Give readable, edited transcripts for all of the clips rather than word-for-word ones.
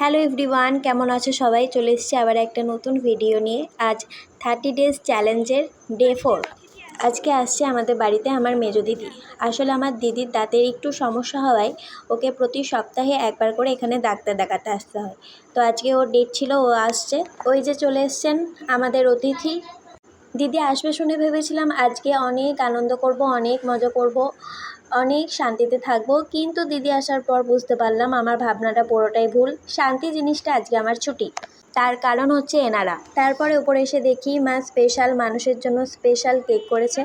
Hello everyone, কেমন আছো সবাই? চলে এসেছি আবার একটা নতুন ভিডিও নিয়ে। আজ 30 ডেজ চ্যালেঞ্জের ডে 4। আজকে আসছে আমাদের বাড়িতে আমার মেজো দিদি। আসলে আমার দিদির দাঁতের একটু সমস্যা হওয়ায় ওকে প্রতি সপ্তাহে একবার করে এখানে ডাক্তার দেখাতে আসতে হয়। তো আজকে ওর ডেট ছিল, ও আসছে। ওই যে চলে এসছেন আমাদের অতিথি। দিদি আসবে শুনে ভেবেছিলাম আজকে অনেক আনন্দ করব, অনেক মজা করব, অনেক শান্তিতে থাকবো, কিন্তু দিদি আসার পর বুঝতে পারলাম আমার ভাবনাটা পুরোটাই ভুল। শান্তি জিনিসটা আজকে আমার ছুটি। তার কারণ হচ্ছে এনারা। তারপরে উপরে এসে দেখি মা স্পেশাল মানুষের জন্য স্পেশাল কেক করেছে।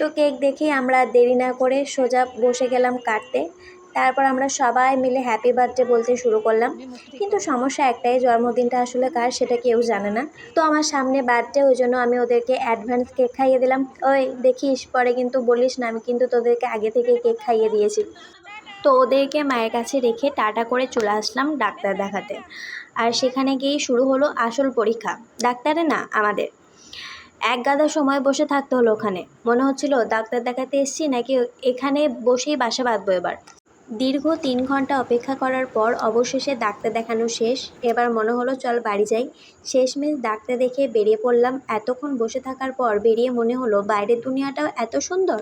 তো কেক দেখে আমরা দেরি না করে সোজা বসে গেলাম কাটতে। তারপর আমরা সবাই মিলে হ্যাপি বার্থডে বলতে শুরু করলাম। কিন্তু সমস্যা একটাই, জন্মদিনটা আসলে কার সেটা কেউ জানে না। তো আমার সামনে বার্থডে, ওই জন্য আমি ওদেরকে অ্যাডভান্স কেক খাইয়ে দিলাম। ওই দেখিস, পরে কিন্তু বলিস না, আমি কিন্তু তোদেরকে আগে থেকে কেক খাইয়ে দিয়েছি। তো ওদেরকে মায়ের কাছে রেখে টাটা করে চলে আসলাম ডাক্তার দেখাতে। আর সেখানে গিয়েই শুরু হলো আসল পরীক্ষা। ডাক্তারে না, আমাদের এক গাদা সময় বসে থাকতে হলো ওখানে। মনে হচ্ছিল ডাক্তার দেখাতে এসেছি নাকি এখানে বসেই বাসা বাঁধবো এবার। দীর্ঘ 3 ঘন্টা অপেক্ষা করার পর অবশেষে ডাক্তার দেখানো শেষ। এবার মনে হলো চল বাড়ি যাই। শেষমেশ ডাক্তার দেখে বেরিয়ে পড়লাম। এতক্ষণ বসে থাকার পর বেরিয়ে মনে হলো বাইরের দুনিয়াটাও এত সুন্দর।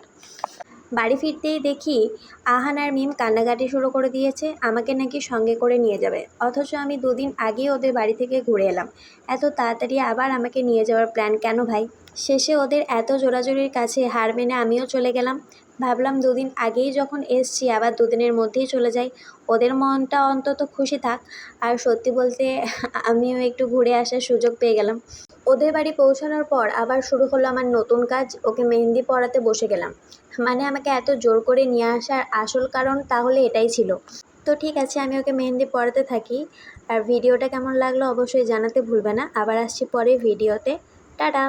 বাড়ি ফিরতেই দেখি আহান আর মিম কান্নাকাটি শুরু করে দিয়েছে, আমাকে নাকি সঙ্গে করে নিয়ে যাবে। অথচ আমি 2 দিন আগেই ওদের বাড়ি থেকে ঘুরে এলাম। এত তাড়াতাড়ি আবার আমাকে নিয়ে যাওয়ার প্ল্যান কেন ভাই? শেষে ওদের এত জোরাজোরির কাছে হার মেনে আমিও চলে গেলাম। ভাবলাম 2 দিন আগেই যখন এসছি আবার 2 দিনের মধ্যেই চলে যাই, ওদের মনটা অন্তত খুশি থাক। আর সত্যি বলতে আমিও একটু ঘুরে আসার সুযোগ পেয়ে গেলাম। ওদের বাড়ি পৌঁছানোর পর আবার শুরু হলো আমার নতুন কাজ, ওকে মেহেন্দি পরাতে বসে গেলাম। মানে আমাকে এত জোর করে নিয়ে আসার আসল কারণ তাহলে এটাই ছিল। তো ঠিক আছে, আমি ওকে মেহেন্দি পরাতে থাকি। আর ভিডিওটা কেমন লাগলো অবশ্যই জানাতে ভুলবে না। আবার আসছি পরে ভিডিওতে। টাটা।